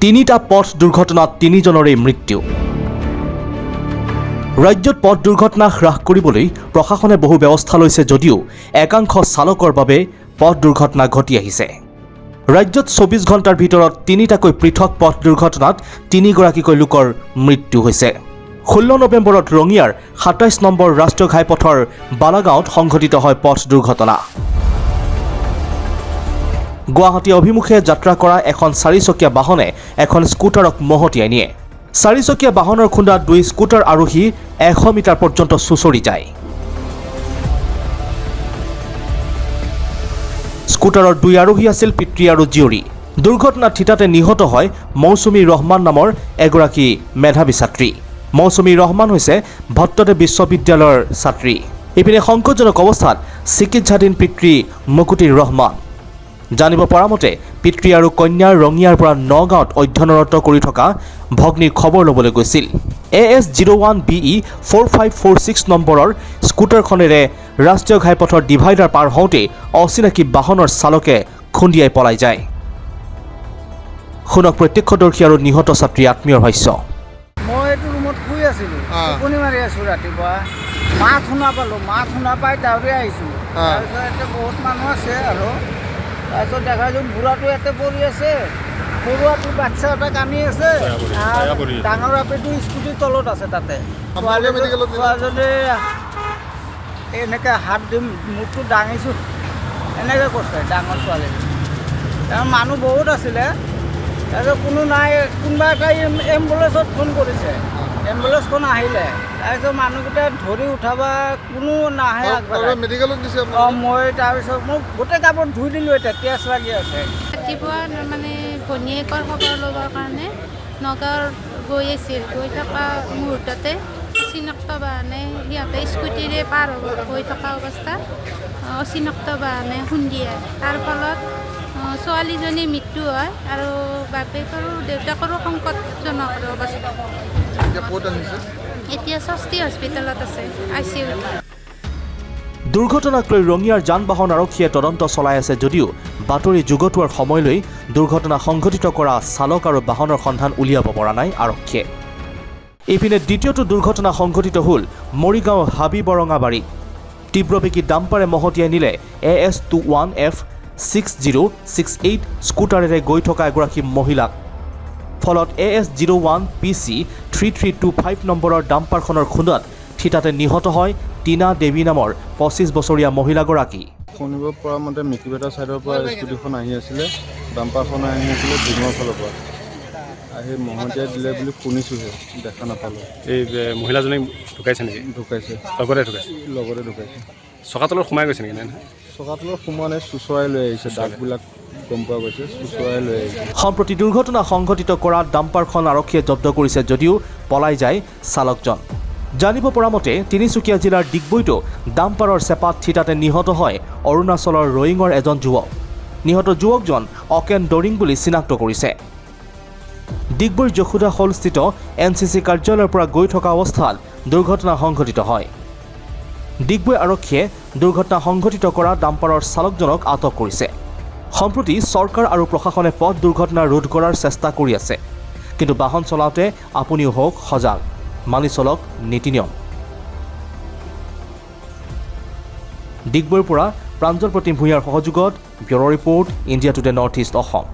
তিনিটা পথ দুৰ্ঘটনাত তিনিজনৰে মৃত্যু। ৰাজ্যত পথ দুৰ্ঘটনা হ্ৰাস কৰিবলৈ প্ৰশাসনে বহু ব্যৱস্থা লৈছে যদিও একাংশ চালকৰ বাবে পথ দুৰ্ঘটনা ঘটি আহিছে। ৰাজ্যত 24 ঘণ্টাৰ ভিতৰত তিনিটাকৈ পৃথক পথ দুৰ্ঘটনাত তিনিগৰাকীকৈ লোকৰ মৃত্যু হৈছে। 16 নৱেম্বৰত ৰঙিয়াৰ 27 নম্বৰ ৰাষ্ট্ৰীয় ঘাইপথৰ বালাগাঁৱত সংঘটিত হয় পথ দুৰ্ঘটনা। গুৱাহাটী অভিমুখে যাত্ৰা কৰা এখন 4চকীয়া বাহনে এখন স্কুটাৰক মহতিয়াই নিয়ে। 4চকীয়া বাহনৰ খুন্দাত 2 স্কুটাৰ আৰোহী 100 মিটাৰ পৰ্যন্ত চুচৰি যায়। স্কুটাৰৰ 2 আৰোহী আছিল পিতৃ আৰু জীয়ৰী। দুৰ্ঘটনাত থিতাতে নিহত হয় মৌচুমী ৰহমান নামৰ এগৰাকী মেধাৱী ছাত্ৰী। মৌচুমী ৰহমান হৈছে ভট্টদেৱ বিশ্ববিদ্যালয়ৰ ছাত্ৰী। ইপিনে সংকটজনক অৱস্থাত চিকিৎসাধীন পিতৃ মুকুটিৰ ৰহমান। জানিব পৰা মতে পিতৃ আৰু কন্যাৰ ৰঙিয়াৰ পৰা নগাঁৱত অধ্যয়নৰত কৰি থকা ভগ্নীৰ খবৰ ল'বলৈ গৈছিল। AS01BE 4546 নম্বৰৰ স্কুটাৰখনেৰে ৰাষ্ট্ৰীয় ঘাইপথৰ ডিভাইডাৰ পাৰ হওঁতে অচিনাকি বাহনৰ চালকে খুন্দিয়াই পলাই যায়। শুনক প্ৰত্যক্ষদৰ্শী আৰু নিহত ছাত্ৰীৰ আত্মীয়ৰ ভাষ্য। মই এইটো ৰুমত শুই আছিলোঁ, টোপনি মাৰি আছোঁ ৰাতিপুৱা। মাত শুনা পালোঁ, মাত শুনা পাই দাউৰি আহিছোঁ। তাৰপিছত ইয়াতে বহুত মানুহ আছে আৰু তাৰপিছত দেখা যোন বুঢ়াটো ইয়াতে পৰি আছে, সৰুৱাটো বাচ্চা এটা কান্দি আছে, ডাঙৰ আপিটো স্কুটিৰ তলত আছে। তাতে ছোৱালীজনী এনেকৈ হাত দি মূৰটো দাঙিছোঁ, এনেকৈ কৈছে ডাঙৰ ছোৱালীজনী। তাৰ মানুহ বহুত আছিলে, তাৰপিছত কোনো নাই। কোনোবা এটা এম্বুলেঞ্চত ফোন কৰিছে, এম্বুলেঞ্চখন আহিলে। তাৰপিছত মানুহকেইটা ধৰি উঠাব কোনো নাহে আগবাঢ়ি। মই তাৰপিছত মোক গোটেই কাপোৰ ধুই দিলোঁ, এতিয়া তেজ লাগি আছে। ৰাতিপুৱা মানে ভনীয়েকৰ খবৰ ল'বৰ কাৰণে নগাঁৱৰ গৈ আছিল। গৈ থকা মুহূৰ্ততে অচিনাক্ত বাহনে সিহঁতে স্কুটিৰে পাৰ হৈ থকা অৱস্থাত অচিনাক্ত বাহনে খুন্দিয়ায়। তাৰ ফলত ছোৱালীজনীৰ মৃত্যু হয় আৰু বাপেকৰো দেউতাকৰো সংকটজনক অৱস্থা। এতিয়া ষষ্ঠী হস্পিটেলত আছে, ICU। দুৰ্ঘটনাক লৈ ৰঙিয়াৰ যান বাহন আৰক্ষীয়ে তদন্ত চলাই আছে যদিও বাতৰি যুগটোৱাৰ সময়লৈ দুৰ্ঘটনা সংঘটিত কৰা চালক আৰু বাহনৰ সন্ধান উলিয়াব পৰা নাই আৰক্ষীয়ে। ইপিনে দ্বিতীয়টো দুৰ্ঘটনা সংঘটিত হ'ল মৰিগাঁও হাবিবৰঙাবাৰীত। তীব্ৰবেগী ডাম্পাৰে মহতিয়াই নিলে AS21F6068 স্কুটাৰেৰে গৈ থকা এগৰাকী মহিলাক। ফলত AS01PC 3325 নম্বৰৰ ডাম্পাৰখনৰ খুন্দাত থিতাতে নিহত হয় টিনা দেৱী নামৰ 25 বছৰীয়া মহিলাগৰাকী। শুনিব পৰা মতে মিকিবেটা ছাইডৰ পৰা স্কুটিখন আহি আছিলে, ডাম্পাৰখন আহি আছিলে ডিঙৰ ফালৰ পৰা আহি মহতিয়াই দিলে বুলি শুনিছোঁহে, দেখা নাপালোঁ। এই মহিলাজনী ঢুকাইছে নেকি? ঢুকাইছে, লগতে ঢুকাইছে। চকাতলত সোমাই গৈছে নেকি? চকাতলত সোমোৱা নাই, চুচৰাই লৈ আহিছে। দাগবিলাক গম পোৱা গৈছে, চুচৰাই লৈ আহিছে। সম্প্ৰতি দুৰ্ঘটনা সংঘটিত কৰা ডাম্পাৰখন আৰক্ষীয়ে জব্দ কৰিছে যদিও পলাই যায় চালকজন। জানিব পৰা মতে তিনিচুকীয়া জিলাৰ ডিগবৈতো ডাম্পাৰৰ চেপাত থিতাতে নিহত হয় অৰুণাচলৰ ৰয়িঙৰ এজন যুৱক। নিহত যুৱকজন অকেন ডৰিং বুলি চিনাক্ত কৰিছে। ডিগবৈৰ যশোদা হলস্থিত NCC কাৰ্যালয়ৰ পৰা গৈ থকা অৱস্থাত দুৰ্ঘটনা সংঘটিত হয়। ডিগবৈ আৰক্ষীয়ে দুৰ্ঘটনা সংঘটিত কৰা ডাম্পাৰৰ চালকজনক আটক কৰিছে। সম্প্ৰতি চৰকাৰ আৰু প্ৰশাসনে পথ দুৰ্ঘটনা ৰোধ কৰাৰ চেষ্টা কৰি আছে, কিন্তু বাহন চলাওঁতে আপুনিও হওক সজাগ, মানি চলক নীতি নিয়ম। ডিগবৈৰ পৰা প্ৰাঞ্জল প্ৰতিম ভূঞাৰ সহযোগত bureau' report, India today north east Assam.